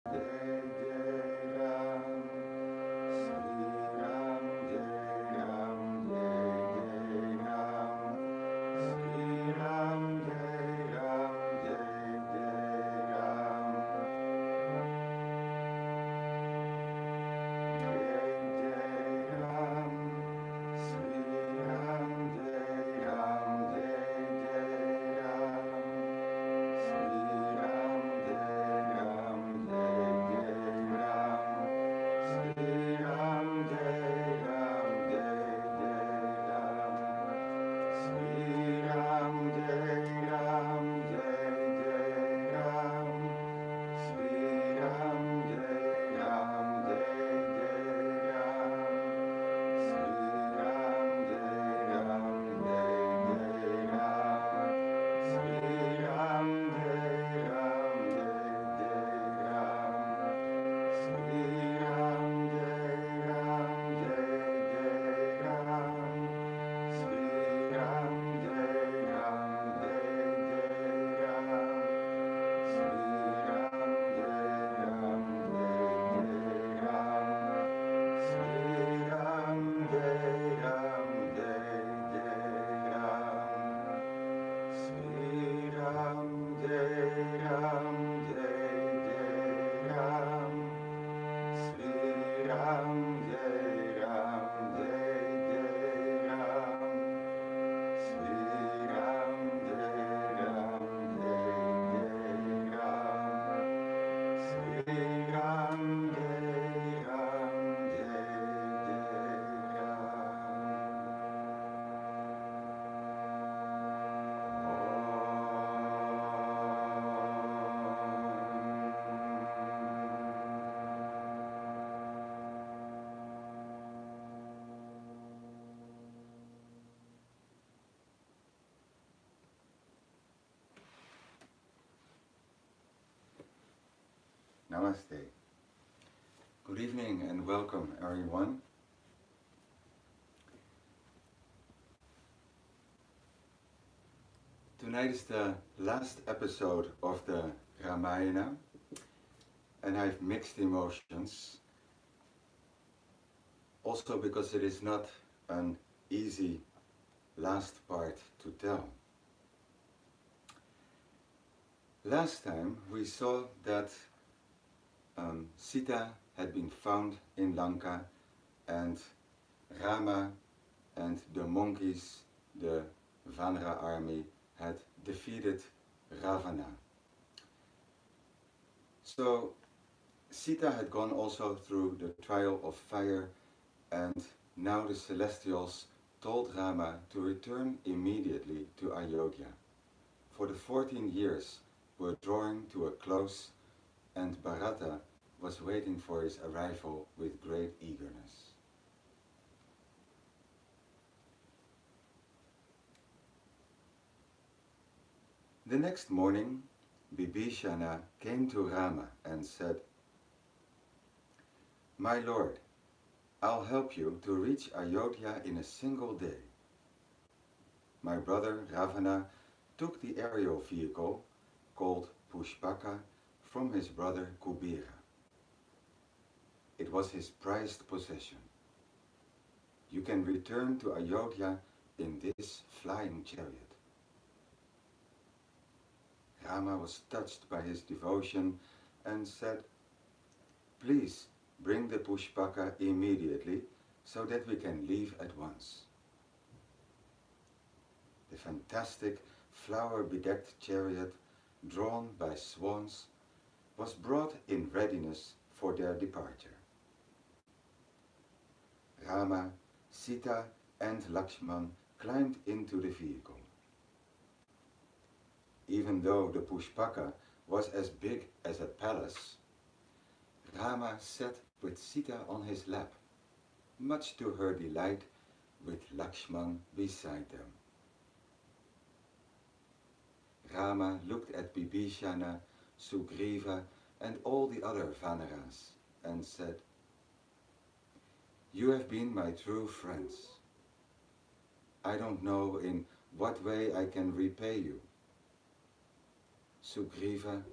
Jai Jai Ram, Sri Ram, Jai Ram, Jai Jai Ram, Sri Ram, Jai Ram, Jai Jai Ram, Jai Jai Ram, Sri Ram, Jai Ram, Jai Jai Ram, Sri Ram, Jai Ram, Jai Jai Ram, Sri Ram, Jai Ram, Jai Jai Ram, Sri Ram, Jai Ram, Jai Jai Ram, Sri Ram, Jai Ram, Jai Jai Ram, Sri Ram, Jai Ram, Jai Jai Ram, Sri Ram, Jai Ram, Jai Jai Ram, Sri Ram, Jai Ram, Jai Jai Ram, Sri Ram, Jai Ram, Jai Jai Ram, Sri Ram, Jai Ram, Jai Jai Ram, Sri Ram, Jai Ram, Jai Jai Ram, Sri Ram, Jai Ram, Jai Jai Ram, Sri Ram, Jai Ram, Jai Jai Ram, Sri Ram, Jai Ram, Jai Jai Ram, Sri Ram, Jai Ram, Jai Jai Ram. Namaste. Good evening and welcome everyone. Tonight is the last episode of the Ramayana and I have mixed emotions. Also because it is not an easy last part to tell. Last time we saw that Sita had been found in Lanka and Rama and the monkeys, the Vanara army, had defeated Ravana. So Sita had gone also through the trial of fire, and now the Celestials told Rama to return immediately to Ayodhya, for the 14 years were drawing to a close and Bharata was waiting for his arrival with great eagerness. The next morning, Bibhishana came to Rama and said, "My lord, I'll help you to reach Ayodhya in a single day." My brother Ravana took the aerial vehicle called Pushpaka from his brother Kubera. It was his prized possession. You can return to Ayodhya in this flying chariot. Rama was touched by his devotion and said, "Please bring the Pushpaka immediately so that we can leave at once." The fantastic flower-bedecked chariot, drawn by swans, was brought in readiness for their departure. Rama, Sita and Lakshman climbed into the vehicle. Even though the Pushpaka was as big as a palace, Rama sat with Sita on his lap, much to her delight, with Lakshman beside them. Rama looked at Bibhishana, Sugriva and all the other Vanaras and said, "You have been my true friends. I don't know in what way I can repay you. Sugriva,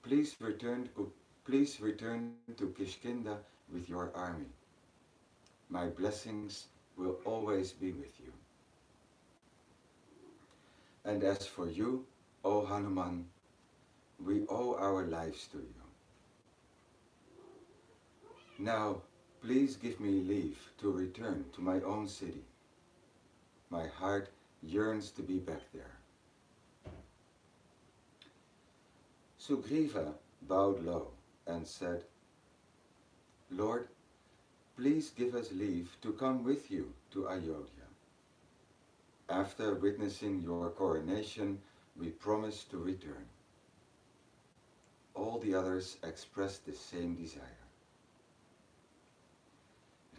please return please return to Kishkinda with your army. My blessings will always be with you. And as for you, O Hanuman, we owe our lives to you. Now, please give me leave to return to my own city. My heart yearns to be back there. Sugriva bowed low and said, Lord, please give us leave to come with you to Ayodhya. After witnessing your coronation, we promise to return. All the others expressed the same desire.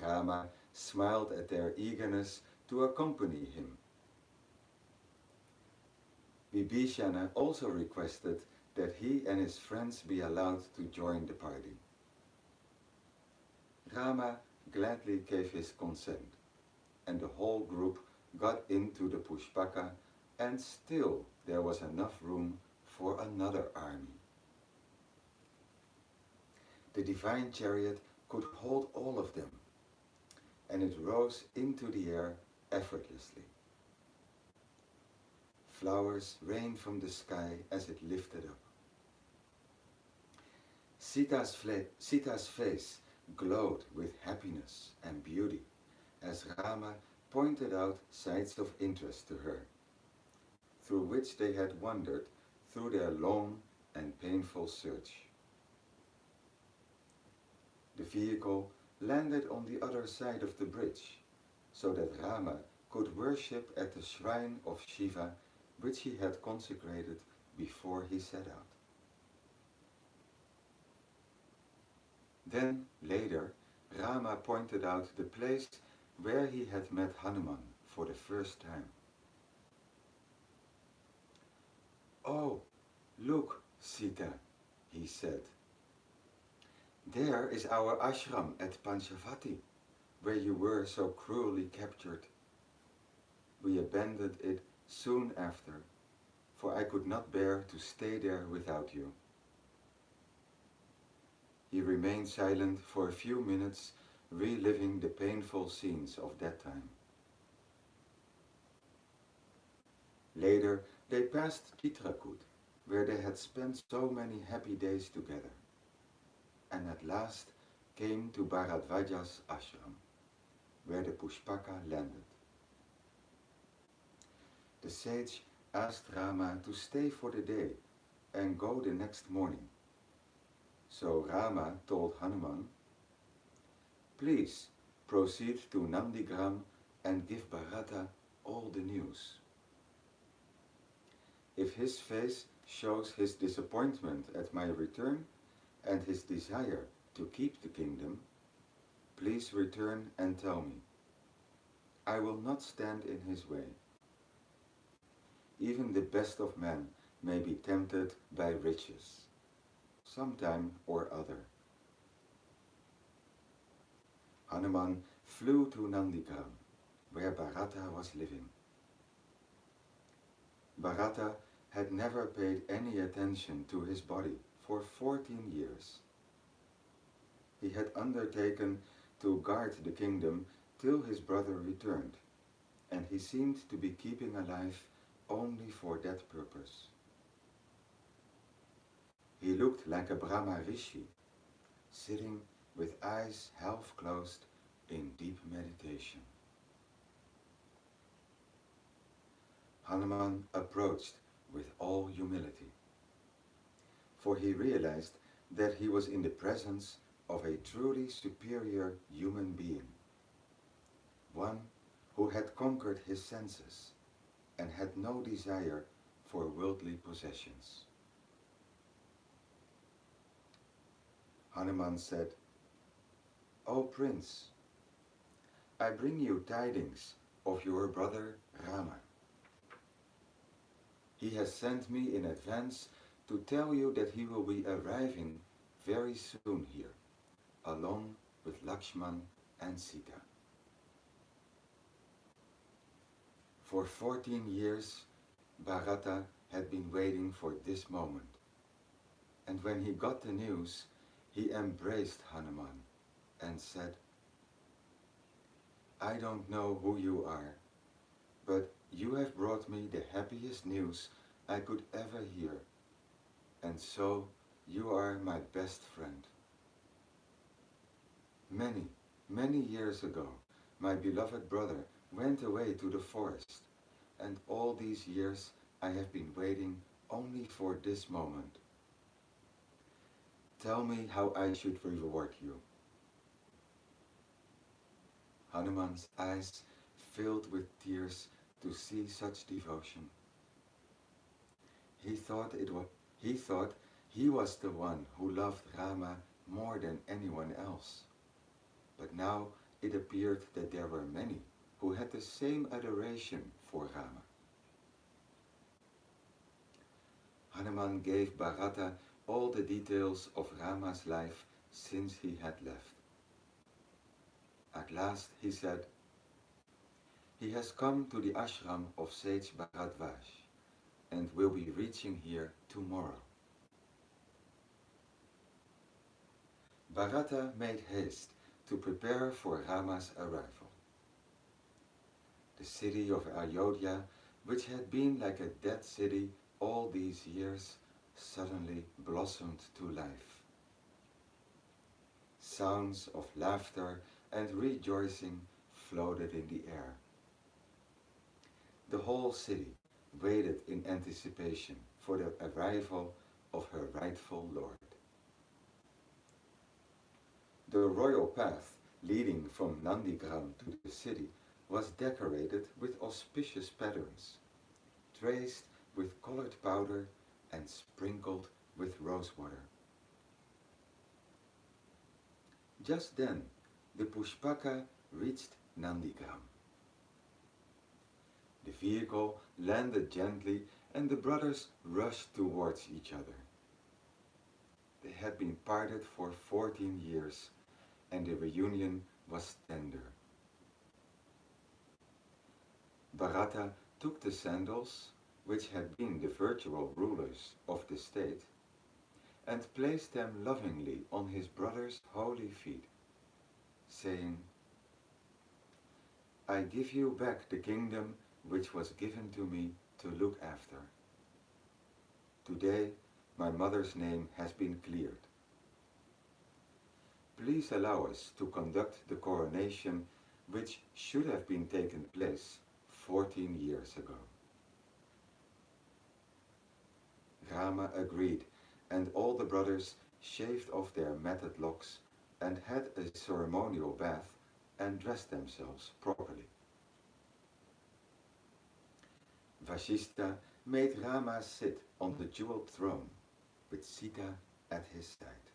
Rama smiled at their eagerness to accompany him. Vibhishana also requested that he and his friends be allowed to join the party. Rama gladly gave his consent, and the whole group got into the Pushpaka, and still there was enough room for another army. The divine chariot could hold all of them, and it rose into the air effortlessly. Flowers rained from the sky as it lifted up. Sita's face glowed with happiness and beauty as Rama pointed out sites of interest to her, through which they had wandered through their long and painful search. The vehicle landed on the other side of the bridge, so that Rama could worship at the shrine of Shiva which he had consecrated before he set out. Then, later, Rama pointed out the place where he had met Hanuman for the first time. Oh, look, Sita, he said. There is our ashram at Panchavati, where you were so cruelly captured. We abandoned it soon after, for I could not bear to stay there without you. He remained silent for a few minutes, reliving the painful scenes of that time. Later, they passed Chitrakoot, where they had spent so many happy days together, and at last came to Bharadvaja's ashram, where the Pushpaka landed. The sage asked Rama to stay for the day and go the next morning. So Rama told Hanuman, please proceed to Nandigram and give Bharata all the news. If his face shows his disappointment at my return and his desire to keep the kingdom, please return and tell me. I will not stand in his way. Even the best of men may be tempted by riches, sometime or other. Hanuman flew to Nandigram, where Bharata was living. Bharata had never paid any attention to his body for 14 years. He had undertaken to guard the kingdom till his brother returned, and he seemed to be keeping alive only for that purpose. He looked like a Brahma Rishi, sitting with eyes half closed in deep meditation. Hanuman approached with all humility, for he realized that he was in the presence of a truly superior human being, one who had conquered his senses and had no desire for worldly possessions. Hanuman said, O Prince, I bring you tidings of your brother Rama. He has sent me in advance to tell you that he will be arriving very soon here, along with Lakshman and Sita. For 14 years, Bharata had been waiting for this moment, and when he got the news, He embraced Hanuman and said, I don't know who you are, but you have brought me the happiest news I could ever hear, and so you are my best friend. Many, many years ago, my beloved brother went away to the forest, and all these years I have been waiting only for this moment. Tell me how I should reward you. Hanuman's eyes filled with tears to see such devotion. He thought it was he thought he was the one who loved Rama more than anyone else. But now it appeared that there were many who had the same adoration for Rama. Hanuman gave Bharata all the details of Rama's life since he had left. At last he said, he has come to the ashram of sage Bharadvaj and will be reaching here tomorrow. Bharata made haste to prepare for Rama's arrival. The city of Ayodhya, which had been like a dead city all these years, suddenly blossomed to life. Sounds of laughter and rejoicing floated in the air. The whole city waited in anticipation for the arrival of her rightful lord. The royal path leading from Nandigram to the city was decorated with auspicious patterns, traced with colored powder and sprinkled with rosewater. Just then, the Pushpaka reached Nandigram. The vehicle landed gently and the brothers rushed towards each other. They had been parted for 14 years and the reunion was tender. Bharata took the sandals, which had been the virtual rulers of the state, and placed them lovingly on his brother's holy feet, saying, I give you back the kingdom which was given to me to look after. Today my mother's name has been cleared. Please allow us to conduct the coronation which should have been taken place 14 years ago. Rama agreed, and all the brothers shaved off their matted locks and had a ceremonial bath and dressed themselves properly. Vasishtha made Rama sit on the jeweled throne with Sita at his side.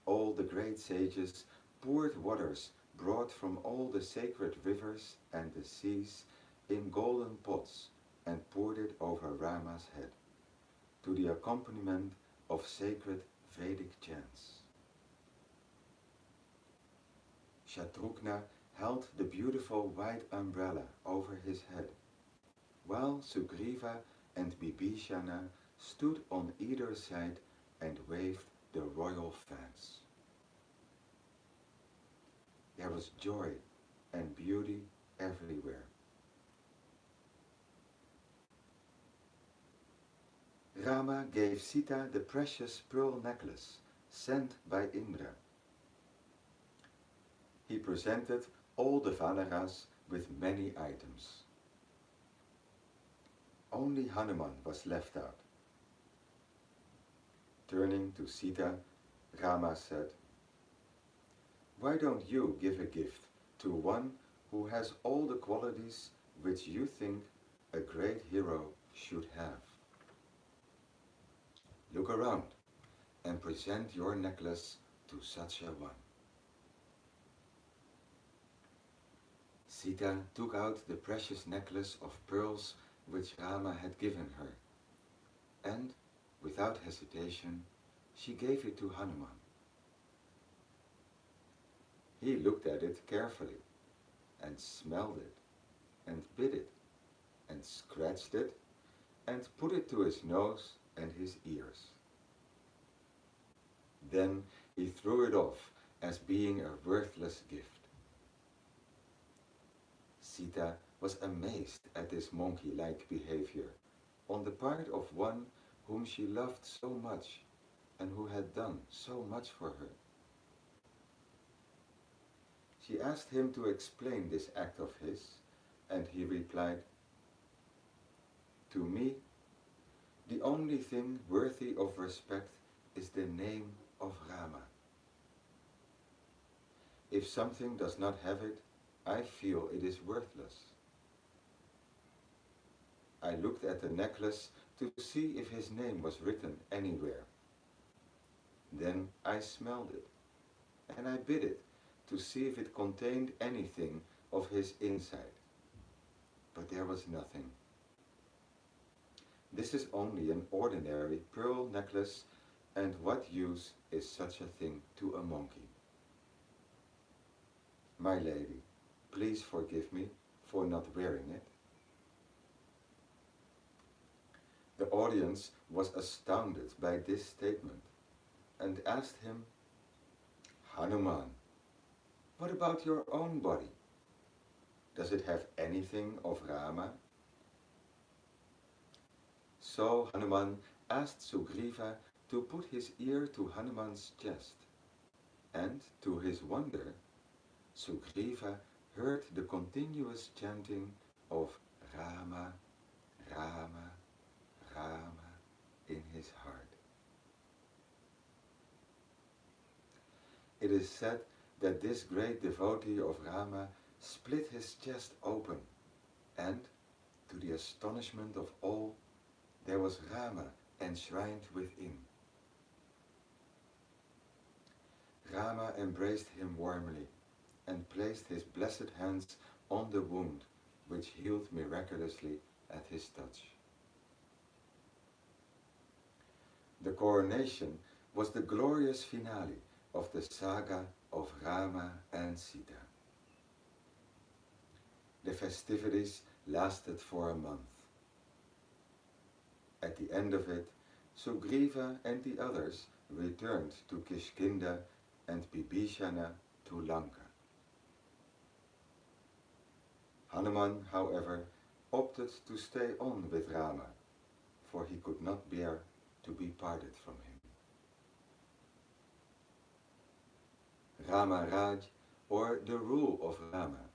All the great sages poured waters brought from all the sacred rivers and the seas in golden pots and poured it over Rama's head, to the accompaniment of sacred Vedic chants. Shatrughna held the beautiful white umbrella over his head, while Sugriva and Bibhishana stood on either side and waved the royal fans. There was joy and beauty everywhere. Rama gave Sita the precious pearl necklace sent by Indra. He presented all the Vanaras with many items. Only Hanuman was left out. Turning to Sita, Rama said, why don't you give a gift to one who has all the qualities which you think a great hero should have? Look around and present your necklace to such a one. Sita took out the precious necklace of pearls which Rama had given her, and, without hesitation, she gave it to Hanuman. He looked at it carefully, and smelled it, and bit it, and scratched it, and put it to his nose and his ears. Then he threw it off as being a worthless gift. Sita was amazed at this monkey-like behavior on the part of one whom she loved so much and who had done so much for her. She asked him to explain this act of his, and he replied, "To me, the only thing worthy of respect is the name of Rama. If something does not have it, I feel it is worthless." I looked at the necklace to see if his name was written anywhere. Then I smelled it, and I bit it to see if it contained anything of his inside. But there was nothing. This is only an ordinary pearl necklace, and what use is such a thing to a monkey? My lady, please forgive me for not wearing it. The audience was astounded by this statement and asked him, "Hanuman, what about your own body? Does it have anything of Rama?" So Hanuman asked Sugriva to put his ear to Hanuman's chest, and to his wonder, Sugriva heard the continuous chanting of Rama, Rama, Rama in his heart. It is said that this great devotee of Rama split his chest open, and, to the astonishment of all, there was Rama enshrined within. Rama embraced him warmly and placed his blessed hands on the wound, which healed miraculously at his touch. The coronation was the glorious finale of the saga of Rama and Sita. The festivities lasted for a month. At the end of it, Sugriva and the others returned to Kishkinda and Bibhishana to Lanka. Hanuman, however, opted to stay on with Rama, for he could not bear to be parted from him. Rama Raj, or the rule of Rama,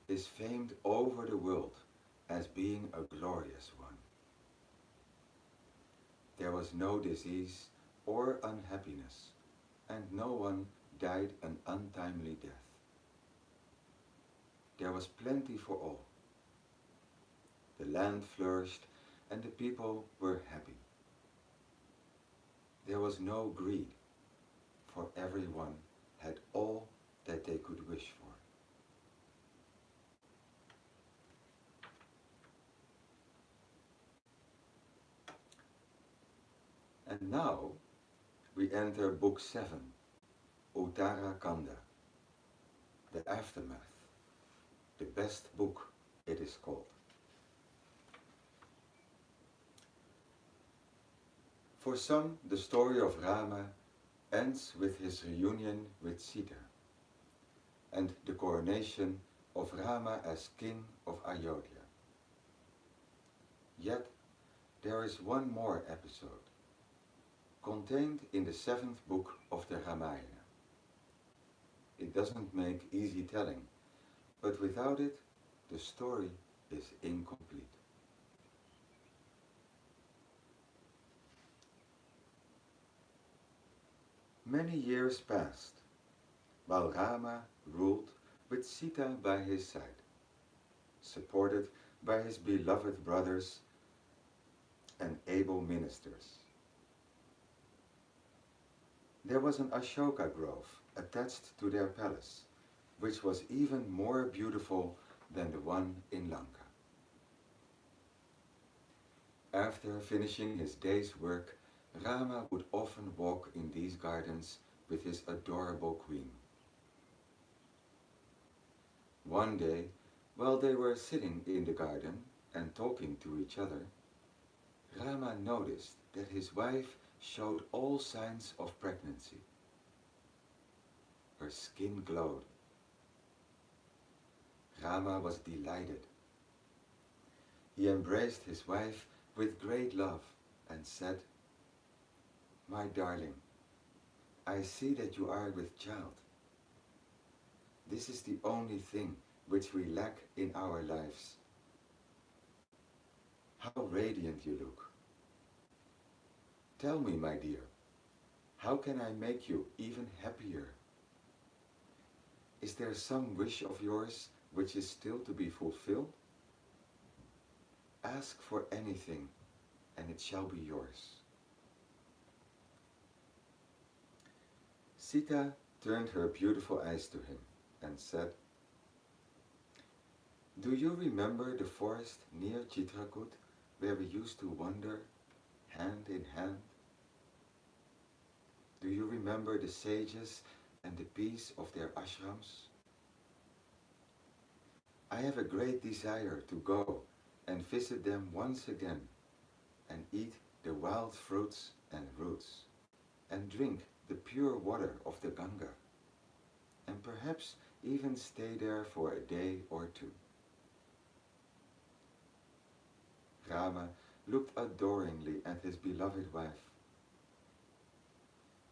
is famed over the world as being a glorious one. There was no disease or unhappiness, and no one died an untimely death. There was plenty for all. The land flourished, and the people were happy. There was no greed, for everyone had all that they could wish for. And now we enter Book 7, Uttara Kanda, the aftermath, the best book it is called. For some, the story of Rama ends with his reunion with Sita and the coronation of Rama as king of Ayodhya. Yet there is one more episode, contained in the 7th book of the Ramayana. It doesn't make easy telling, but without it, the story is incomplete. Many years passed, while Rama ruled with Sita by his side, supported by his beloved brothers and able ministers. There was an Ashoka grove attached to their palace, which was even more beautiful than the one in Lanka. After finishing his day's work, Rama would often walk in these gardens with his adorable queen. One day, while they were sitting in the garden and talking to each other, Rama noticed that his wife showed all signs of pregnancy. Her skin glowed. Rama was delighted. He embraced his wife with great love and said, "My darling, I see that you are with child. This is the only thing which we lack in our lives. How radiant you look. Tell me, my dear, how can I make you even happier? Is there some wish of yours which is still to be fulfilled? Ask for anything, and it shall be yours." Sita turned her beautiful eyes to him and said, "Do you remember the forest near Chitrakoot where we used to wander hand in hand? Do you remember the sages and the peace of their ashrams? I have a great desire to go and visit them once again and eat the wild fruits and roots and drink the pure water of the Ganga and perhaps even stay there for a day or two." Rama looked adoringly at his beloved wife.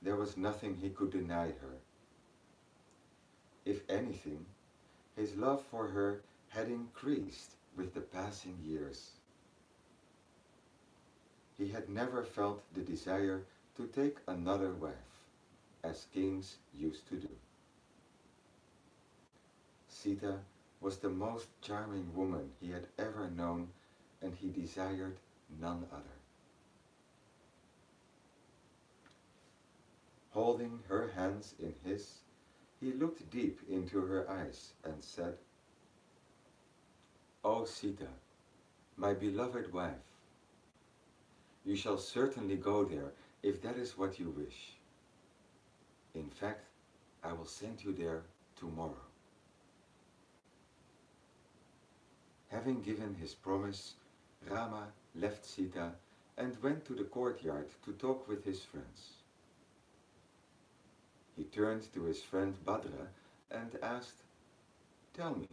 There was nothing he could deny her. If anything, his love for her had increased with the passing years. He had never felt the desire to take another wife, as kings used to do. Sita was the most charming woman he had ever known, and he desired none other. Holding her hands in his, he looked deep into her eyes and said, "O Sita, my beloved wife, you shall certainly go there if that is what you wish. In fact, I will send you there tomorrow." Having given his promise, Rama left Sita and went to the courtyard to talk with his friends. He turned to his friend Bhadra and asked, "Tell me,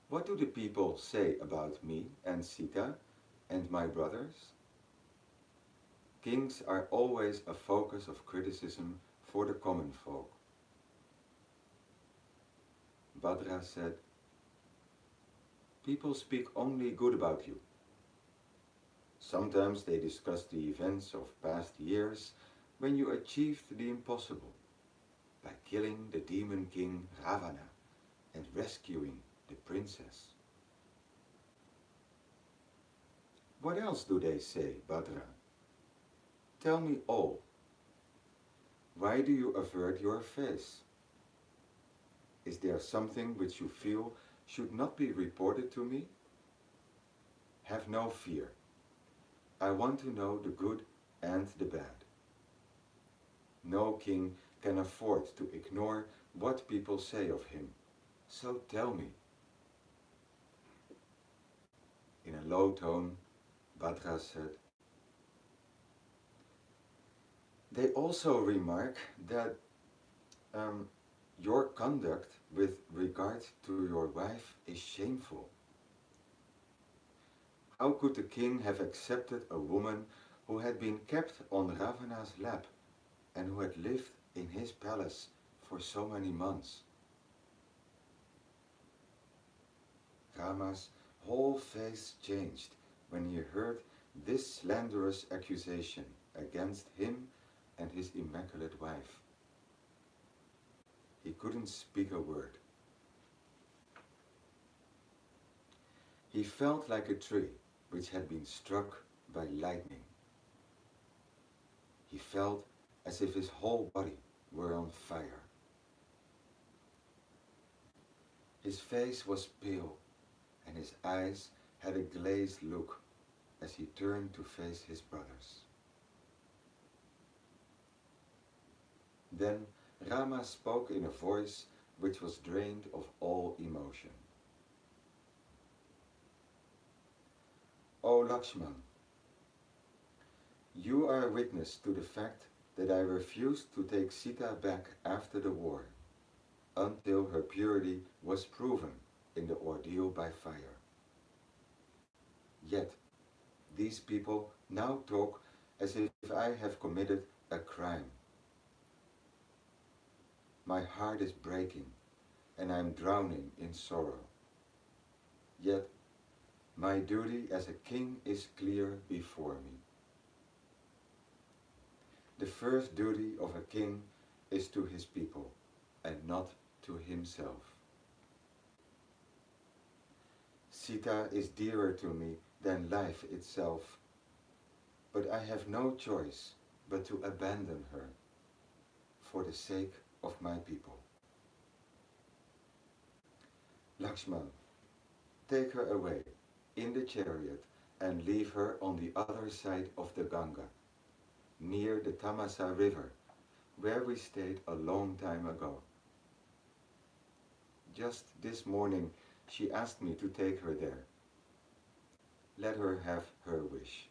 what do the people say about me and Sita and my brothers?" Kings are always a focus of criticism for the common folk. Bhadra said, "People speak only good about you. Sometimes they discuss the events of past years when you achieved the impossible by killing the demon king Ravana and rescuing the princess." "What else do they say, Bhadra? Tell me all. Why do you avert your face? Is there something which you feel should not be reported to me? Have no fear. I want to know the good and the bad. No king can afford to ignore what people say of him, so tell me." In a low tone, Bhadra said, "They also remark that your conduct with regard to your wife is shameful. How could the king have accepted a woman who had been kept on Ravana's lap and who had lived in his palace for so many months?" Rama's whole face changed when he heard this slanderous accusation against him and his immaculate wife. He couldn't speak a word. He felt like a tree which had been struck by lightning. He felt as if his whole body were on fire. His face was pale and his eyes had a glazed look as he turned to face his brothers. Then Rama spoke in a voice which was drained of all emotion. "O Lakshman, you are a witness to the fact that I refused to take Sita back after the war, until her purity was proven in the ordeal by fire. Yet, these people now talk as if I have committed a crime. My heart is breaking, and I am drowning in sorrow. Yet, my duty as a king is clear before me. The first duty of a king is to his people, and not to himself. Sita is dearer to me than life itself, but I have no choice but to abandon her for the sake of my people. Lakshman, take her away in the chariot and leave her on the other side of the Ganga, near the Tamasa river, where we stayed a long time ago. Just this morning she asked me to take her there. Let her have her wish.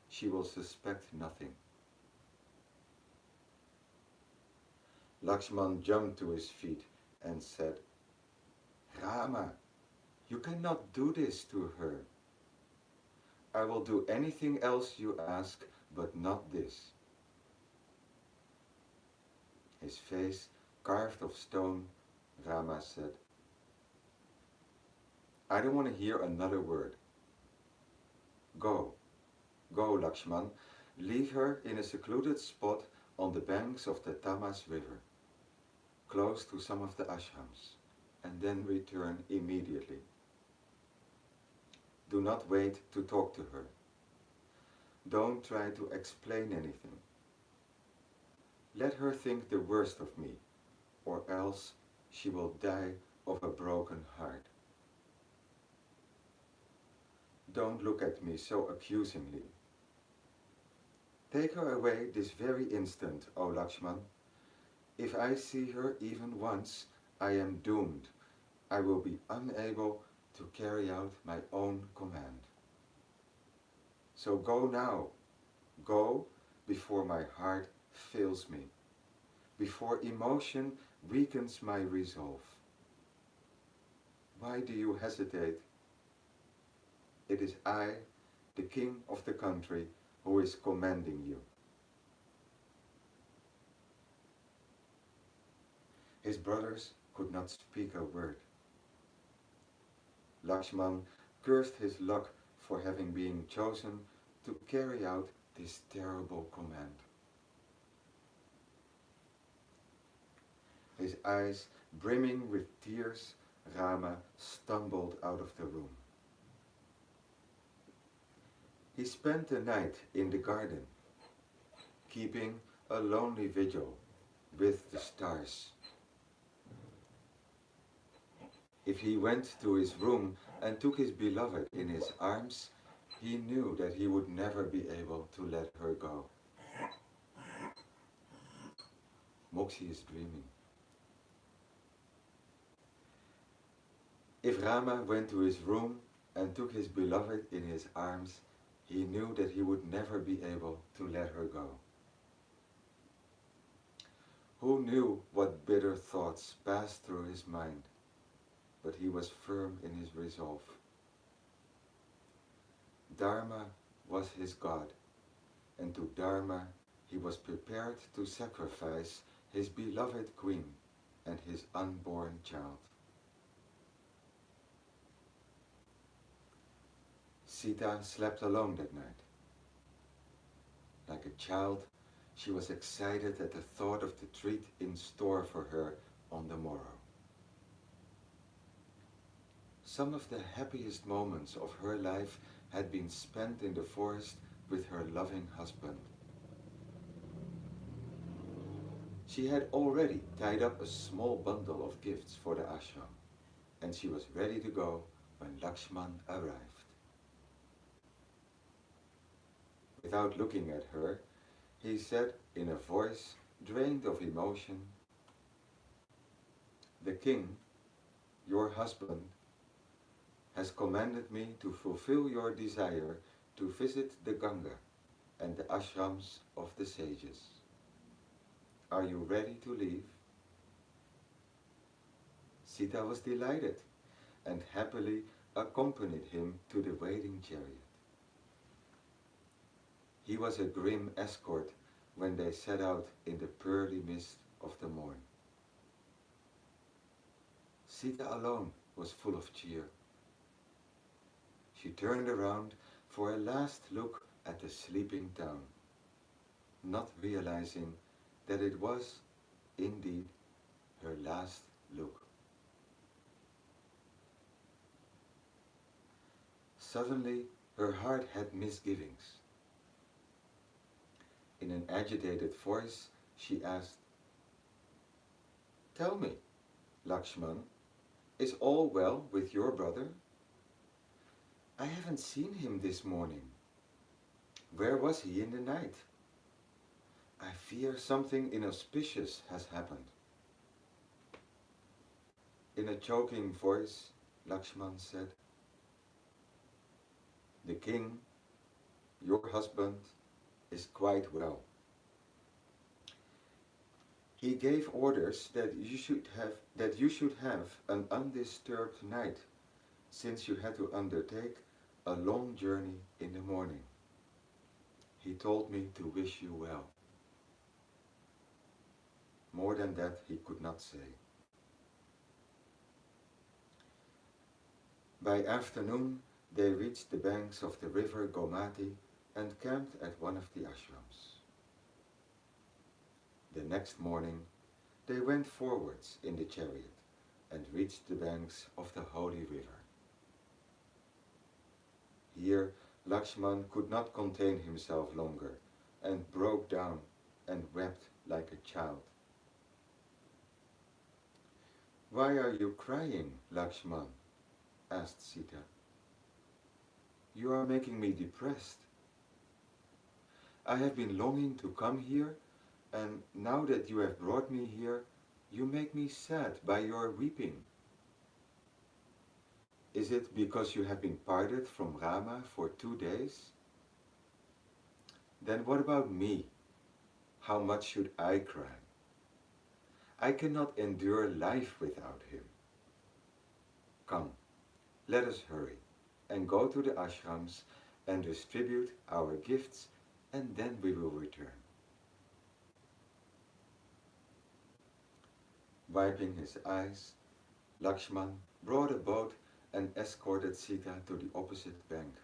She will suspect nothing. Lakshman jumped to his feet and said, Rama, you cannot do this to her. I will do anything else you ask, but not this. His face carved of stone, Rama said, I don't want to hear another word. Go, go, Lakshman, leave her in a secluded spot on the banks of the Tamas river, close to some of the ashrams, and then return immediately. Do not wait to talk to her. Don't try to explain anything. Let her think the worst of me, or else she will die of a broken heart. Don't look at me so accusingly. Take her away this very instant, O Lakshman. If I see her even once, I am doomed. I will be unable to carry out my own command. So go now. Go before my heart fails me, before emotion weakens my resolve. Why do you hesitate? It is I, the king of the country, who is commanding you. His brothers could not speak a word. Lakshman cursed his luck for having been chosen to carry out this terrible command. His eyes brimming with tears, Rama stumbled out of the room. He spent the night in the garden, keeping a lonely vigil with the stars. If he went to his room and took his beloved in his arms, he knew that he would never be able to let her go. Moxie is dreaming. If Rama went to his room and took his beloved in his arms, he knew that he would never be able to let her go. Who knew what bitter thoughts passed through his mind? But he was firm in his resolve. Dharma was his God, and to Dharma he was prepared to sacrifice his beloved queen and his unborn child. Sita slept alone that night. Like a child, she was excited at the thought of the treat in store for her on the morrow. Some of the happiest moments of her life had been spent in the forest with her loving husband. She had already tied up a small bundle of gifts for the ashram, and she was ready to go when Lakshman arrived. Without looking at her, he said in a voice drained of emotion, "The king, your husband, has commanded me to fulfill your desire to visit the Ganga and the ashrams of the sages." are you ready to leave? Sita was delighted and happily accompanied him to the waiting chariot. He was a grim escort when they set out in the pearly mist of the morn. Sita alone was full of cheer. She turned around for a last look at the sleeping town, not realizing that it was, indeed, her last look. Suddenly, her heart had misgivings. In an agitated voice, she asked, "Tell me, Lakshman, is all well with your brother? I haven't seen him this morning. Where was he in the night? I fear something inauspicious has happened." In a choking voice, Lakshman said, "The king, your husband, is quite well. He gave orders that you should have an undisturbed night, since you had to undertake a long journey in the morning. He told me to wish you well." More than that he could not say. By afternoon they reached the banks of the river Gomati and camped at one of the ashrams. The next morning they went forwards in the chariot and reached the banks of the holy river. Here Lakshman could not contain himself longer and broke down and wept like a child. "Why are you crying, Lakshman?" asked Sita. "You are making me depressed. I have been longing to come here, and now that you have brought me here, you make me sad by your weeping. Is it because you have been parted from Rama for 2 days? Then what about me? How much should I cry? I cannot endure life without him. Come, let us hurry and go to the ashrams and distribute our gifts, and then we will return." Wiping his eyes, Lakshman brought a boat and escorted Sita to the opposite bank.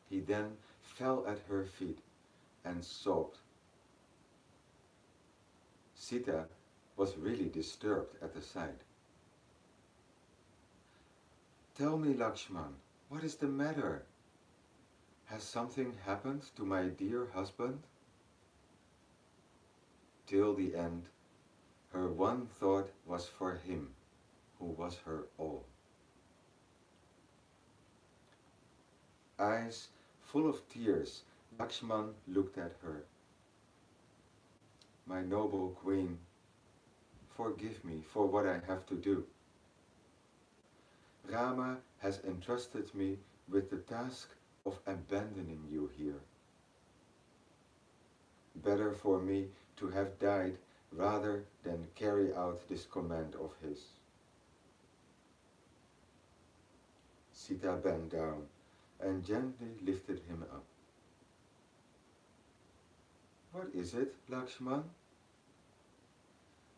He then fell at her feet and sobbed. Sita was really disturbed at the sight. "Tell me, Lakshman, what is the matter? Has something happened to my dear husband?" Till the end, her one thought was for him, who was her all. Eyes full of tears, Lakshman looked at her. "My noble queen, forgive me for what I have to do. Rama has entrusted me with the task of abandoning you here. Better for me to have died rather than carry out this command of his." Sita bent down and gently lifted him up. "What is it, Lakshman?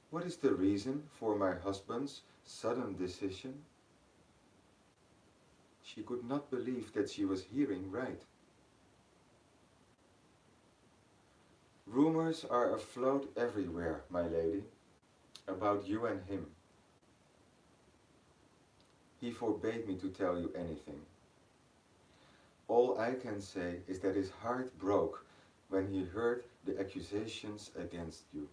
What is the reason for my husband's sudden decision?" She could not believe that she was hearing right. "Rumors are afloat everywhere, my lady, about you and him. He forbade me to tell you anything. All I can say is that his heart broke when he heard the accusations against you.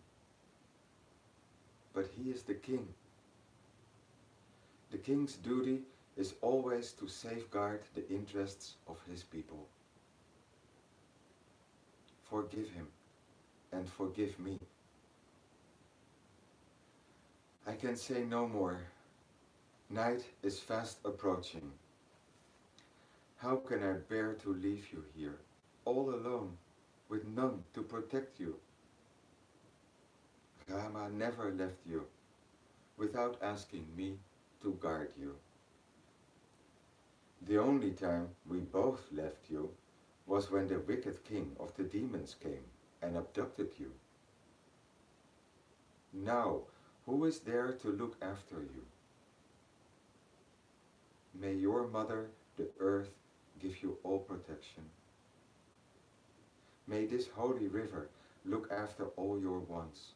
But he is the king. The king's duty is always to safeguard the interests of his people. Forgive him and forgive me. I can say no more. Night is fast approaching. How can I bear to leave you here, all alone, with none to protect you? Rama never left you without asking me to guard you. The only time we both left you was when the wicked king of the demons came and abducted you. Now, who is there to look after you? May your mother, the earth, give you all protection. May this holy river look after all your wants.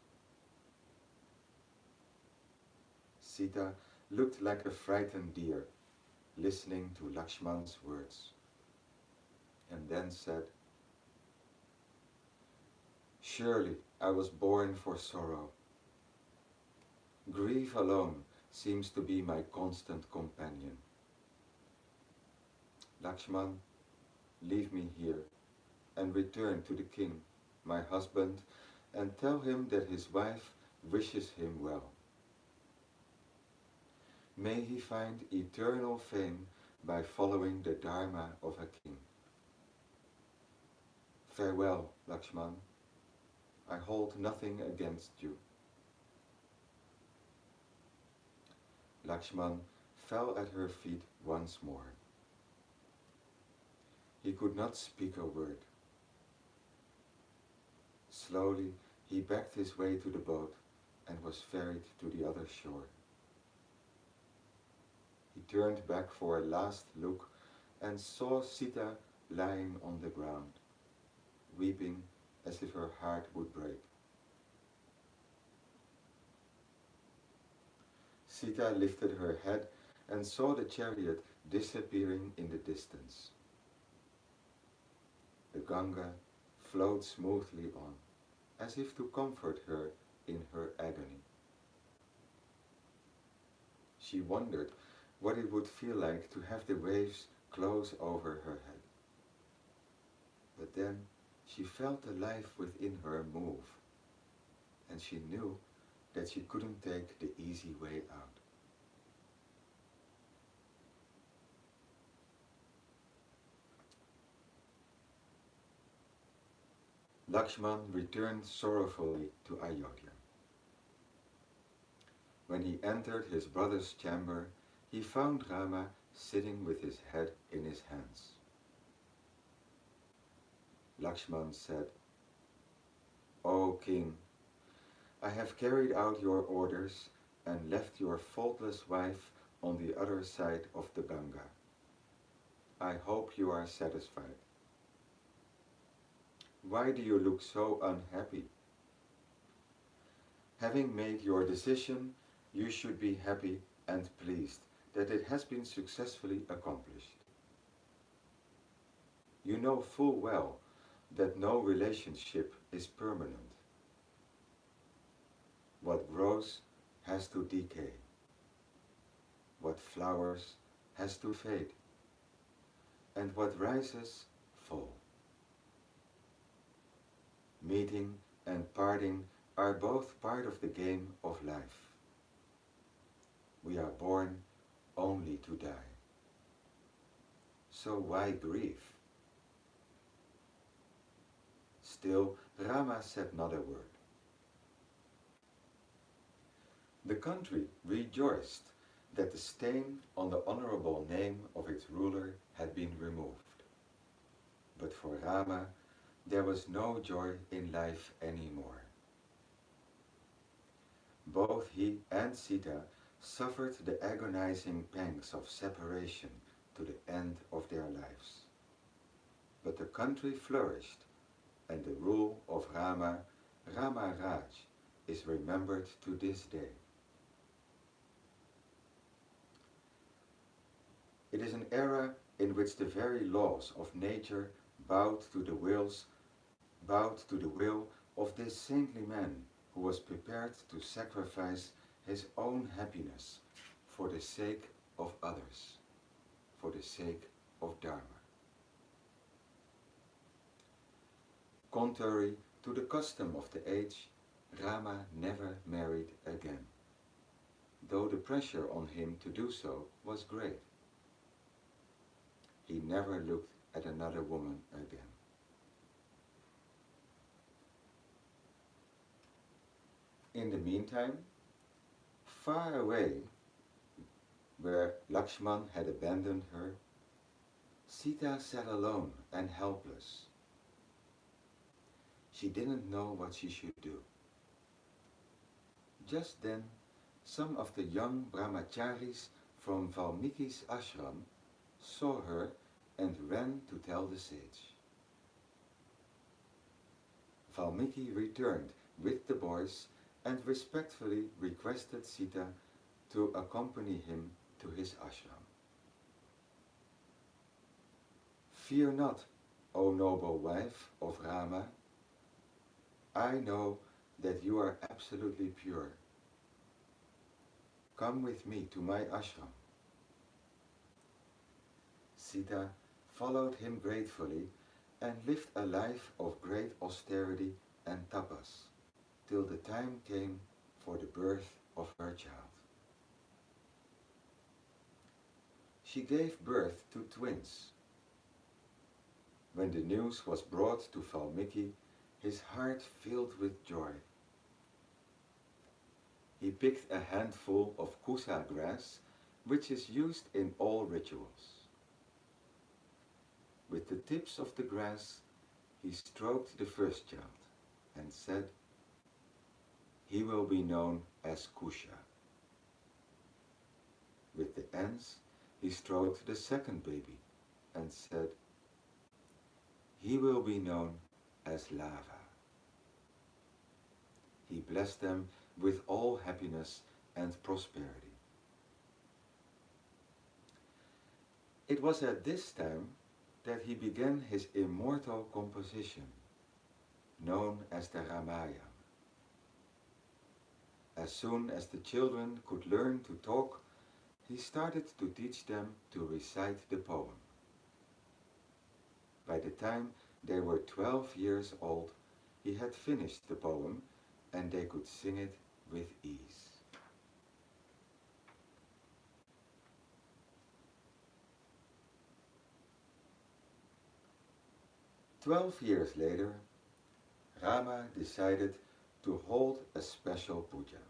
Sita looked like a frightened deer, listening to Lakshman's words, and then said, "Surely I was born for sorrow. Grief alone seems to be my constant companion. Lakshman, leave me here and return to the king, my husband, and tell him that his wife wishes him well. May he find eternal fame by following the Dharma of a king. Farewell, Lakshman. I hold nothing against you." Lakshman fell at her feet once more. He could not speak a word. Slowly he backed his way to the boat and was ferried to the other shore. He turned back for a last look and saw Sita lying on the ground, weeping as if her heart would break. Sita lifted her head and saw the chariot disappearing in the distance. The Ganga flowed smoothly on, as if to comfort her in her agony. She wondered what it would feel like to have the waves close over her head. But then she felt the life within her move, and she knew that she couldn't take the easy way out. Lakshman returned sorrowfully to Ayodhya. When he entered his brother's chamber, he found Rama sitting with his head in his hands. Lakshman said, "O king, I have carried out your orders and left your faultless wife on the other side of the Ganga. I hope you are satisfied. Why do you look so unhappy? Having made your decision, you should be happy and pleased that it has been successfully accomplished. You know full well that no relationship is permanent. What grows has to decay. What flowers has to fade. And what rises, fall. Meeting and parting are both part of the game of life. We are born only to die. So why grieve?" Still, Rama said not a word. The country rejoiced that the stain on the honorable name of its ruler had been removed. But for Rama, there was no joy in life anymore. Both he and Sita suffered the agonizing pangs of separation to the end of their lives. But the country flourished, and the rule of Rama, Rama Raj, is remembered to this day. It is an era in which the very laws of nature bowed to the will of this saintly man who was prepared to sacrifice his own happiness for the sake of others, for the sake of Dharma. Contrary to the custom of the age, Rama never married again, though the pressure on him to do so was great. He never looked at another woman again. In the meantime, far away, where Lakshman had abandoned her, Sita sat alone and helpless. She didn't know what she should do. Just then, some of the young brahmacharis from Valmiki's ashram saw her and ran to tell the sage. Valmiki returned with the boys and respectfully requested Sita to accompany him to his ashram. Fear not, O noble wife of Rama, I know that you are absolutely pure. Come with me to my ashram. Sita followed him gratefully and lived a life of great austerity and tapas till the time came for the birth of her child. She gave birth to twins. When the news was brought to Valmiki, his heart filled with joy. He picked a handful of kusa grass, which is used in all rituals. With the tips of the grass, he stroked the first child and said, "He will be known as Kusha." With the ends, he stroked the second baby and said, "He will be known as Lava." He blessed them with all happiness and prosperity. It was at this time that he began his immortal composition, known as the Ramayana. As soon as the children could learn to talk, he started to teach them to recite the poem. By the time they were 12 years old, he had finished the poem and they could sing it with ease. "12 years later, Rama decided to hold a special puja.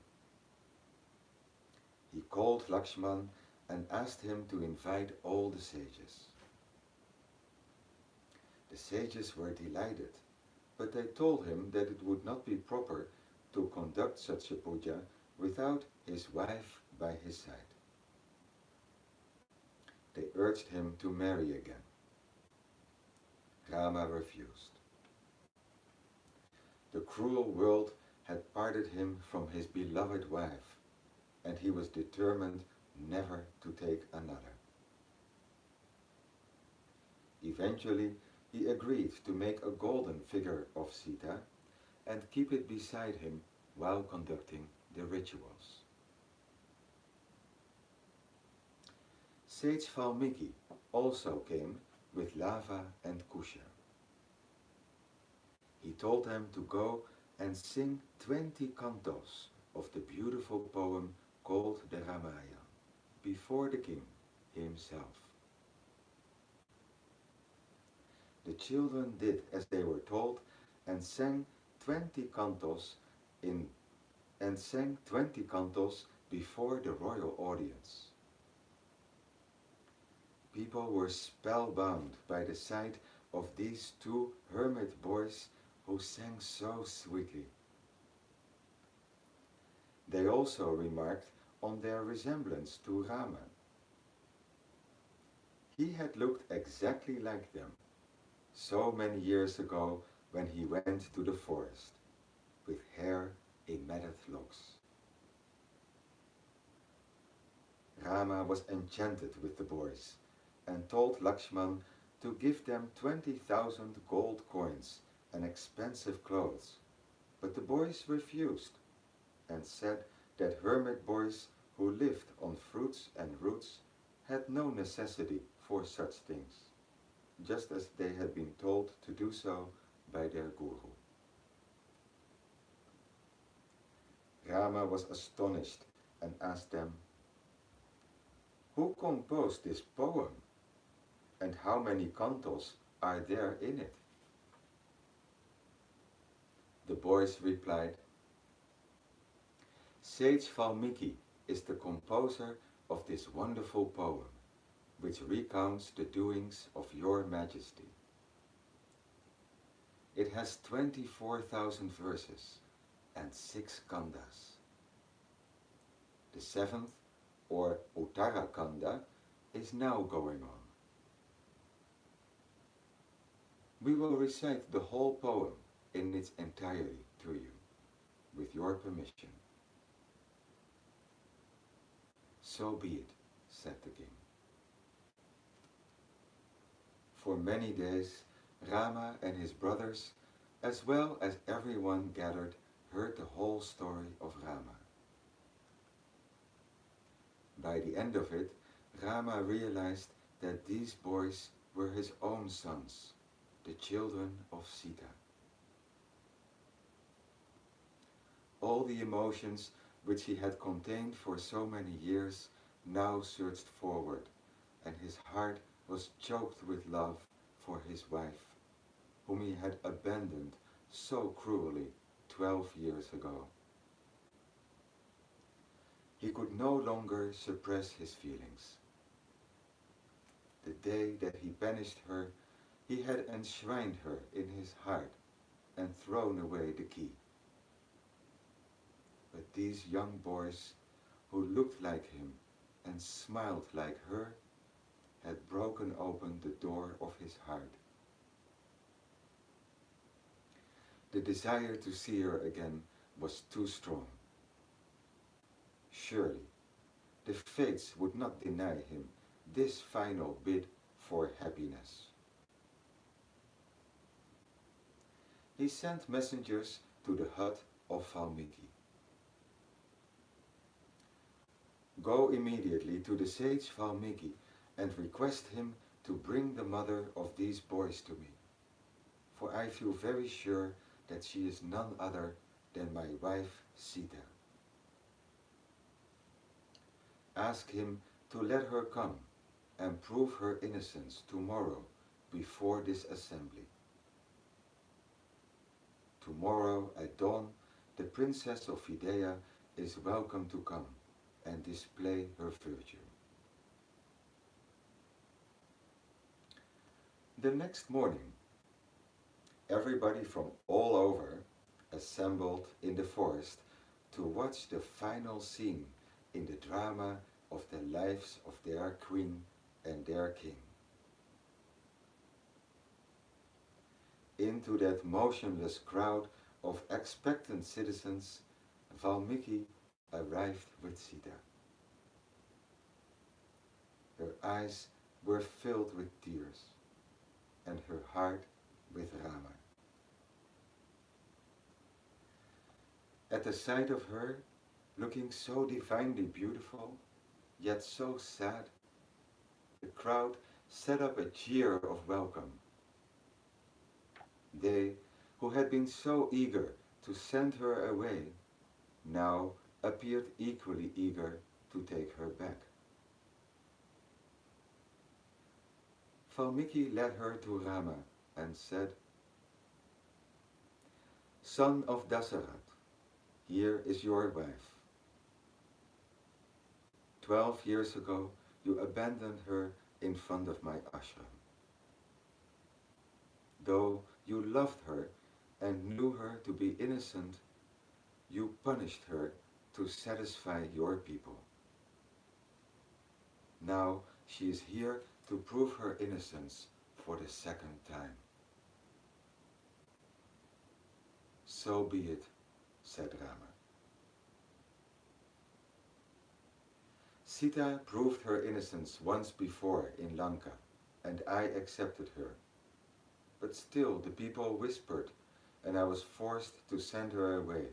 He called Lakshman and asked him to invite all the sages. The sages were delighted, but they told him that it would not be proper to conduct such a puja without his wife by his side. They urged him to marry again. Rama refused. The cruel world had parted him from his beloved wife, and he was determined never to take another. Eventually, he agreed to make a golden figure of Sita and keep it beside him while conducting the rituals. Sage Valmiki also came with Lava and Kusha. He told them to go and sing 20 cantos of the beautiful poem called the Ramayana before the king himself. The children did as they were told and sang 20 cantos before the royal audience. People were spellbound by the sight of these two hermit boys who sang so sweetly. They also remarked on their resemblance to Rama. He had looked exactly like them so many years ago when he went to the forest, with hair in matted locks. Rama was enchanted with the boys and told Lakshman to give them 20,000 gold coins and expensive clothes, but the boys refused and said that hermit boys who lived on fruits and roots had no necessity for such things, just as they had been told to do so by their guru. Rama was astonished and asked them, "Who composed this poem, and how many cantos are there in it?" The boys replied, Sage Valmiki is the composer of this wonderful poem, which recounts the doings of your majesty. It has 24,000 verses and 6 kandas. The seventh, or Uttara Kanda, is now going on. We will recite the whole poem in its entirety to you, with your permission. So be it, said the king. For many days, Rama and his brothers, as well as everyone gathered, heard the whole story of Rama. By the end of it, Rama realized that these boys were his own sons, the children of Sita. All the emotions which he had contained for so many years now surged forward, and his heart was choked with love for his wife, whom he had abandoned so cruelly 12 years ago. He could no longer suppress his feelings. The day that he banished her, he had enshrined her in his heart and thrown away the key. But these young boys, who looked like him and smiled like her, had broken open the door of his heart. The desire to see her again was too strong. Surely, the fates would not deny him this final bid for happiness. He sent messengers to the hut of Valmiki. Go immediately to the sage Valmiki and request him to bring the mother of these boys to me, for I feel very sure that she is none other than my wife Sita. Ask him to let her come and prove her innocence tomorrow before this assembly. Tomorrow at dawn, the princess of Videha is welcome to come and display her virtue. The next morning, everybody from all over assembled in the forest to watch the final scene in the drama of the lives of their queen and their king. Into that motionless crowd of expectant citizens, Valmiki arrived with Sita. Her eyes were filled with tears, and her heart with Rama. At the sight of her, looking so divinely beautiful, yet so sad, the crowd set up a cheer of welcome. They, who had been so eager to send her away, now appeared equally eager to take her back. Valmiki led her to Rama and said, Son of Dasarat, here is your wife. 12 years ago, you abandoned her in front of my ashram. Though you loved her and knew her to be innocent, you punished her to satisfy your people. Now she is here to prove her innocence for the second time. So be it, said Rama. Sita proved her innocence once before in Lanka, and I accepted her. But still the people whispered, and I was forced to send her away,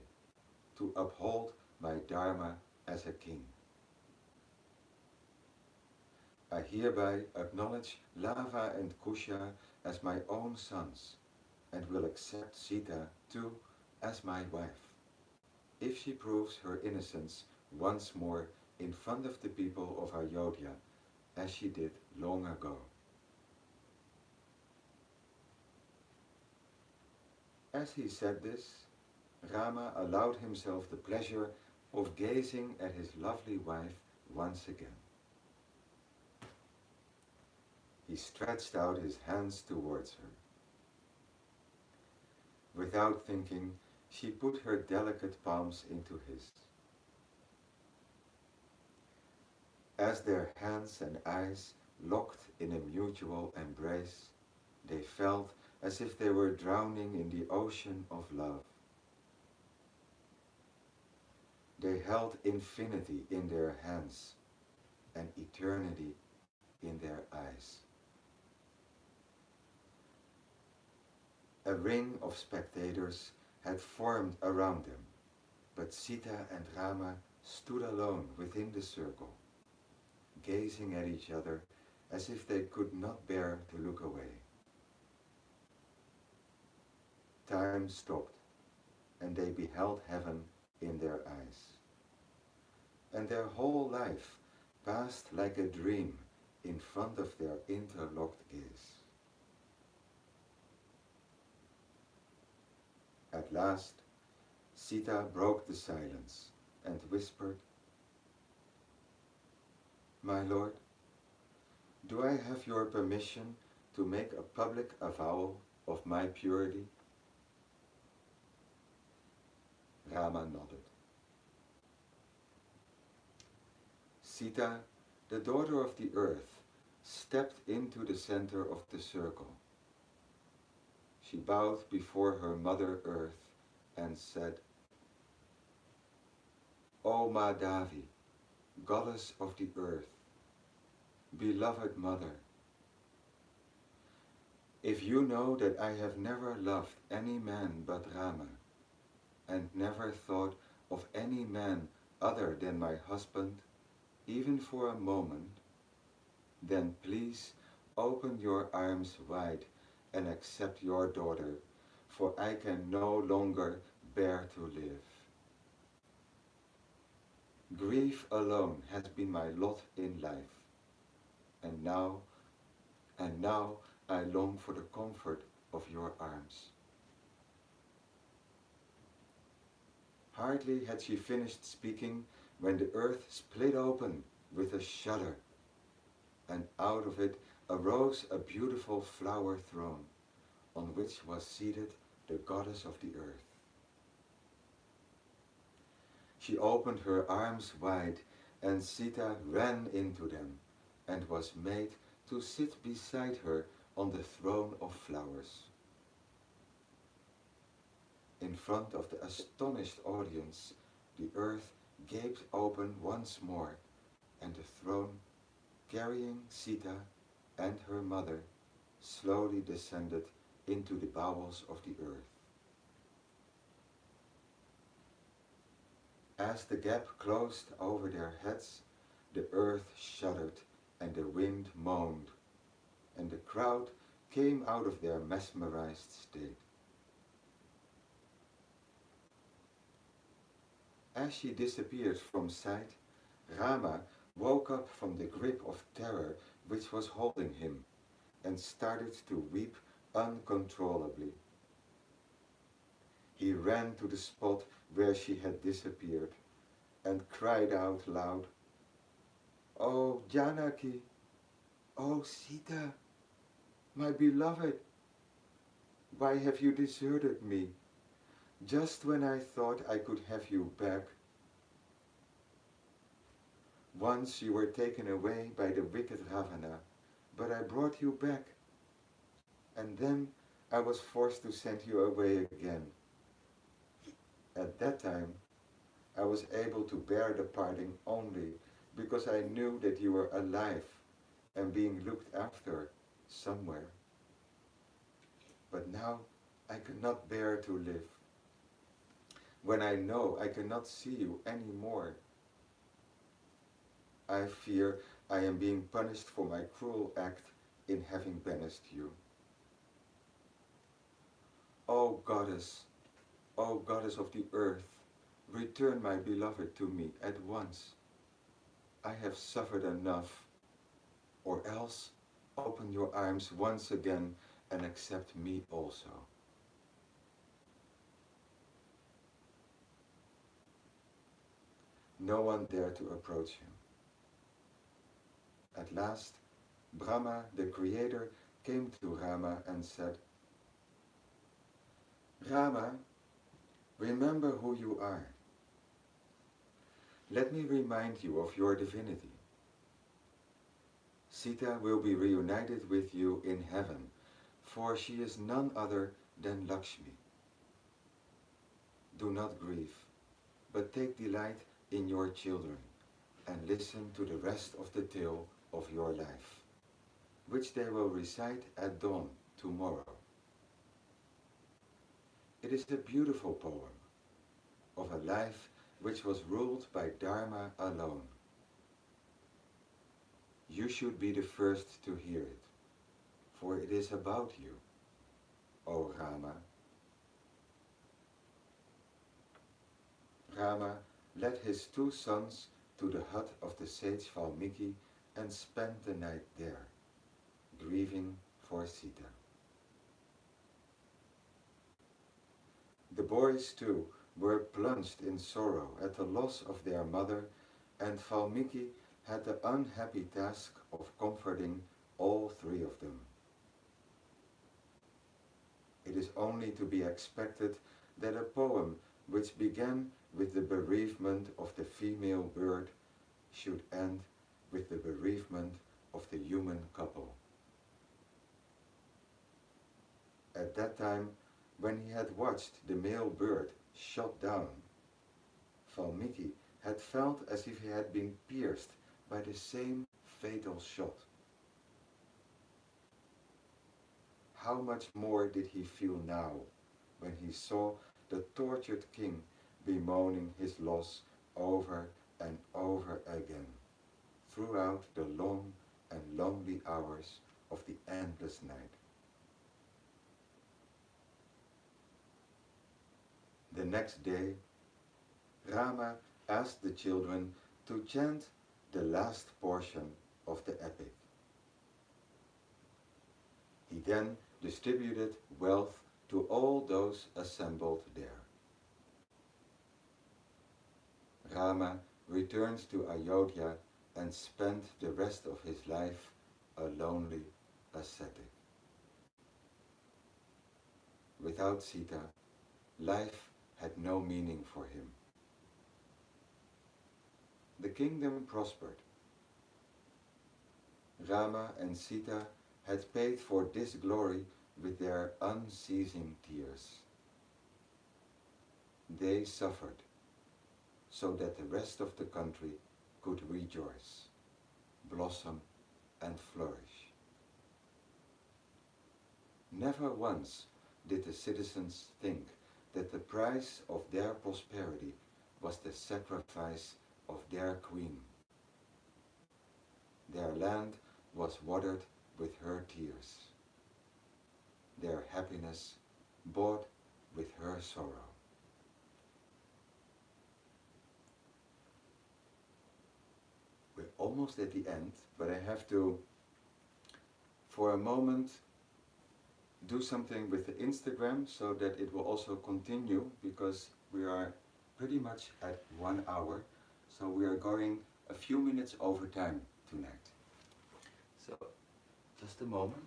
to uphold my dharma as a king. I hereby acknowledge Lava and Kusha as my own sons, and will accept Sita too as my wife, if she proves her innocence once more in front of the people of Ayodhya, as she did long ago. As he said this, Rama allowed himself the pleasure of gazing at his lovely wife once again. He stretched out his hands towards her. Without thinking, she put her delicate palms into his. As their hands and eyes locked in a mutual embrace, they felt as if they were drowning in the ocean of love. They held infinity in their hands and eternity in their eyes. A ring of spectators had formed around them, but Sita and Rama stood alone within the circle, gazing at each other as if they could not bear to look away. Time stopped, and they beheld heaven in their eyes. And their whole life passed like a dream in front of their interlocked gaze. At last, Sita broke the silence and whispered, "My lord, do I have your permission to make a public avowal of my purity?" Rama nodded. Sita, the daughter of the earth, stepped into the center of the circle. She bowed before her mother earth and said, "O Madhavi, goddess of the earth, beloved mother, if you know that I have never loved any man but Rama, and never thought of any man other than my husband, even for a moment, then please open your arms wide and accept your daughter, for I can no longer bear to live. Grief alone has been my lot in life, and now, I long for the comfort of your arms." Hardly had she finished speaking when the earth split open with a shudder, and out of it arose a beautiful flower throne, on which was seated the goddess of the earth. She opened her arms wide, and Sita ran into them, and was made to sit beside her on the throne of flowers. In front of the astonished audience, the earth gaped open once more, and the throne, carrying Sita and her mother, slowly descended into the bowels of the earth. As the gap closed over their heads, the earth shuddered and the wind moaned, and the crowd came out of their mesmerized state. As she disappeared from sight, Rama woke up from the grip of terror which was holding him, and started to weep uncontrollably. He ran to the spot where she had disappeared, and cried out loud, "O Janaki! O Sita! My beloved! Why have you deserted me, just when I thought I could have you back? Once you were taken away by the wicked Ravana, but I brought you back, and then I was forced to send you away again. At that time, I was able to bear the parting only because I knew that you were alive and being looked after somewhere. But now I cannot bear to live, when I know I cannot see you any more. I fear I am being punished for my cruel act in having banished you. O goddess of the earth, return my beloved to me at once. I have suffered enough, or else open your arms once again and accept me also." No one dared to approach him. At last, Brahma, the creator, came to Rama and said, Rama, remember who you are. Let me remind you of your divinity. Sita will be reunited with you in heaven, for she is none other than Lakshmi. Do not grieve, but take delight in your children and listen to the rest of the tale of your life, which they will recite at dawn tomorrow. It is a beautiful poem of a life which was ruled by Dharma alone. You should be the first to hear it, for it is about you, O Rama. Rama led his two sons to the hut of the sage Valmiki and spent the night there, grieving for Sita. The boys too were plunged in sorrow at the loss of their mother, and Valmiki had the unhappy task of comforting all three of them. It is only to be expected that a poem which began with the bereavement of the female bird should end with the bereavement of the human couple. At that time, when he had watched the male bird shot down, Valmiki had felt as if he had been pierced by the same fatal shot. How much more did he feel now when he saw the tortured king bemoaning his loss over and over again throughout the long and lonely hours of the endless night. The next day, Rama asked the children to chant the last portion of the epic. He then distributed wealth to all those assembled there. Rama returned to Ayodhya and spent the rest of his life a lonely ascetic. Without Sita, life had no meaning for him. The kingdom prospered. Rama and Sita had paid for this glory with their unceasing tears. They suffered so that the rest of the country could rejoice, blossom, and flourish. Never once did the citizens think that the price of their prosperity was the sacrifice of their queen. Their land was watered with her tears, their happiness bought with her sorrow. We're almost at the end, but I have to, for a moment, do something with the Instagram so that it will also continue, because we are pretty much at 1 hour, so we are going a few minutes over time tonight. So, just a moment.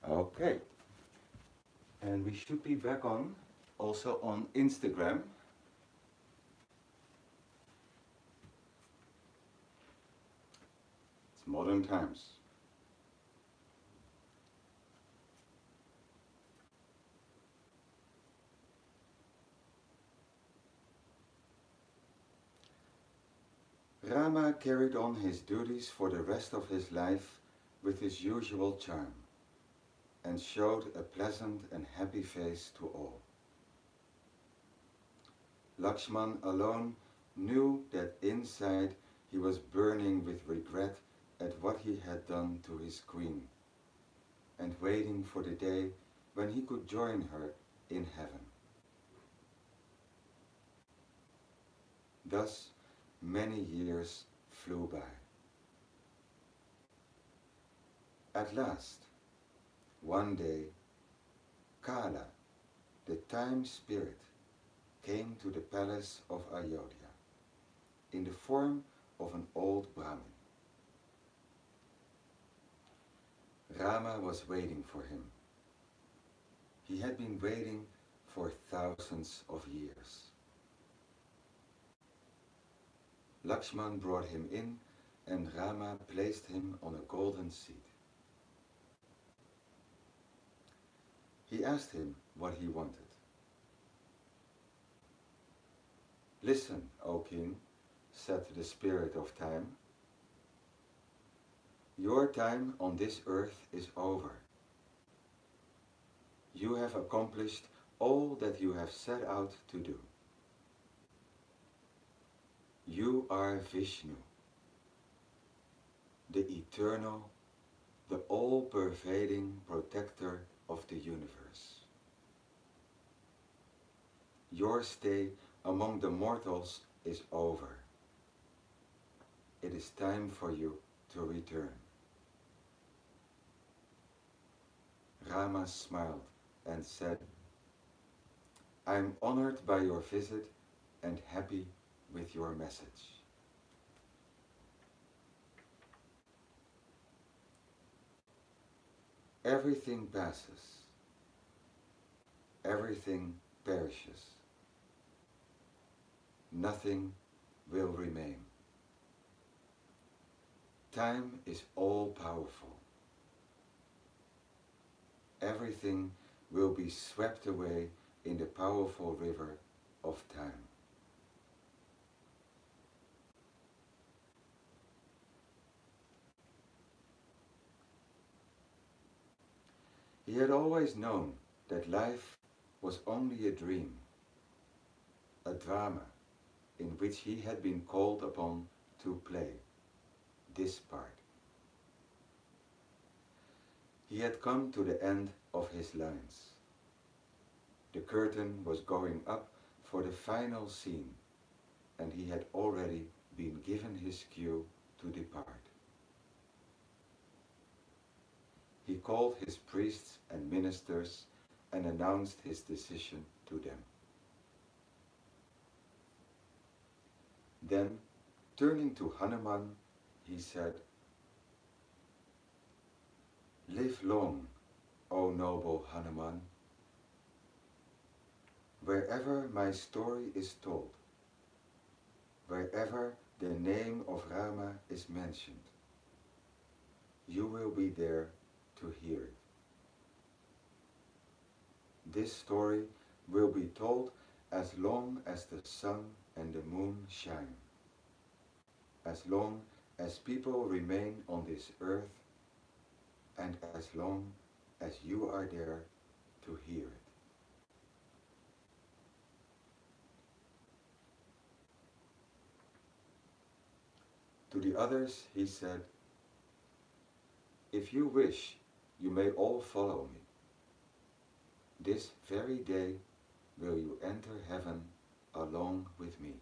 Okay, and we should be back on, also on Instagram. It's modern times. Rama carried on his duties for the rest of his life with his usual charm, and showed a pleasant and happy face to all. Lakshman alone knew that inside he was burning with regret at what he had done to his queen, and waiting for the day when he could join her in heaven. Thus, many years flew by. At last, one day, Kala, the time spirit, came to the palace of Ayodhya in the form of an old Brahmin. Rama was waiting for him. He had been waiting for thousands of years. Lakshman brought him in and Rama placed him on a golden seat. He asked him what he wanted. "Listen, O king," said the spirit of time. "Your time on this earth is over. You have accomplished all that you have set out to do. You are Vishnu, the eternal, the all-pervading protector of the universe. Your stay among the mortals is over. It is time for you to return." Rama smiled and said, "I am honored by your visit and happy with your message." Everything passes. Everything perishes. Nothing will remain. Time is all-powerful. Everything will be swept away in the powerful river of time. He had always known that life was only a dream, a drama in which he had been called upon to play this part. He had come to the end of his lines. The curtain was going up for the final scene, and he had already been given his cue to depart. He called his priests and ministers and announced his decision to them. Then, turning to Hanuman, he said, "Live long, O noble Hanuman. Wherever my story is told, wherever the name of Rama is mentioned, you will be there to hear it. This story will be told as long as the sun and the moon shine, as long as people remain on this earth, and as long as you are there to hear it." To the others he said, "If you wish, you may all follow me. This very day will you enter heaven along with me."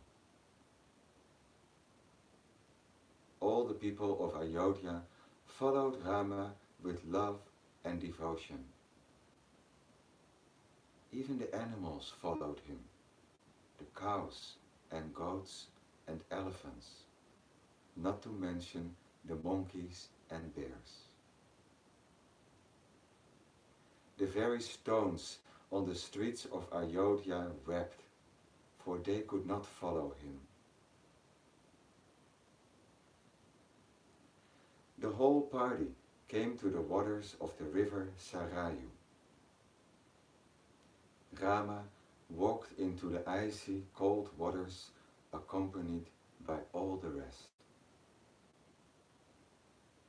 All the people of Ayodhya followed Rama with love and devotion. Even the animals followed him, the cows and goats and elephants, not to mention the monkeys and bears. The very stones on the streets of Ayodhya wept, for they could not follow him. The whole party came to the waters of the river Sarayu. Rama walked into the icy, cold waters accompanied by all the rest.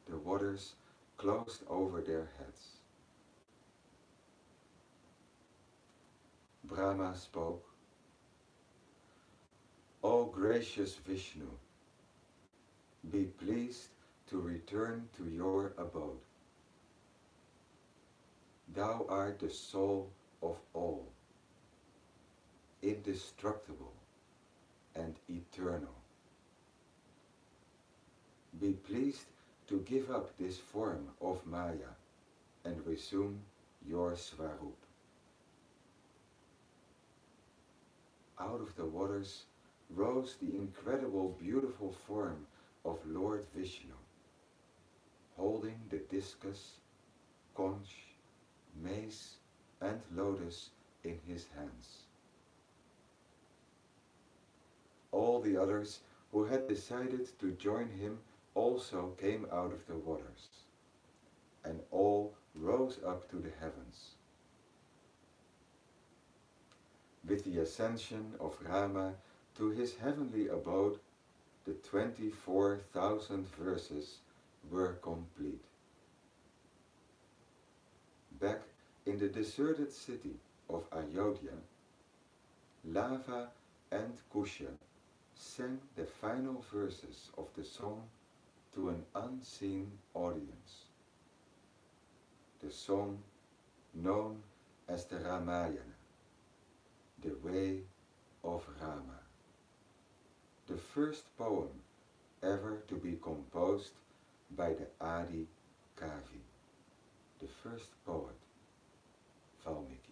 The waters closed over their heads. Brahma spoke, gracious Vishnu, be pleased to return to your abode. Thou art the soul of all, indestructible and eternal. Be pleased to give up this form of Maya and resume your Swarup. Out of the waters rose the incredible beautiful form of Lord Vishnu, holding the discus, conch, mace and lotus in his hands. All the others who had decided to join him also came out of the waters, and all rose up to the heavens. With the ascension of Rama to his heavenly abode, the 24,000 verses were complete. Back in the deserted city of Ayodhya, Lava and Kusha sang the final verses of the song to an unseen audience. The song known as the Ramayana, the Way of Rama, the first poem ever to be composed by the Adi Kavi, the first poet, Valmiki.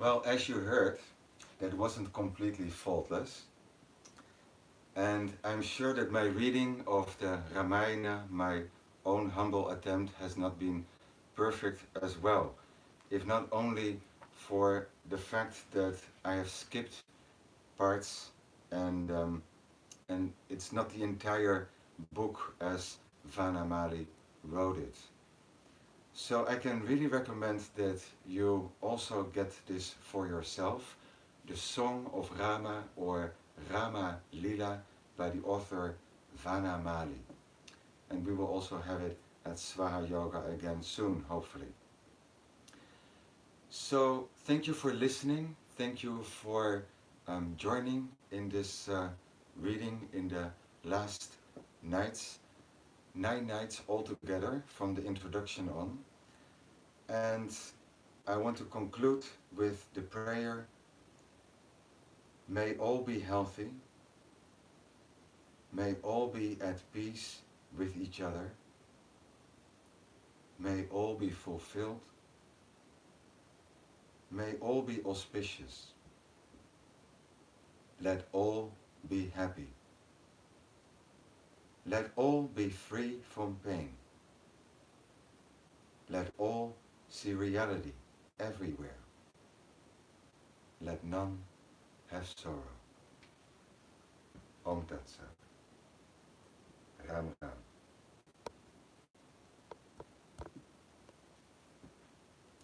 Well, as you heard, that wasn't completely faultless, and I'm sure that my reading of the Ramayana, my own humble attempt, has not been perfect as well. If not only for the fact that I have skipped parts and it's not the entire book as Vanamali wrote it. So I can really recommend that you also get this for yourself, the Song of Rama or Rama Lila by the author Vanamali. And we will also have it at Swaha Yoga again soon, hopefully. So, thank you for listening. Thank you for joining in this reading in the last nights, 9 nights altogether from the introduction on. And I want to conclude with the prayer: may all be healthy, may all be at peace with each other, may all be fulfilled, may all be auspicious, let all be happy, let all be free from pain, let all see reality everywhere, let none have sorrow. Om Tat Sat.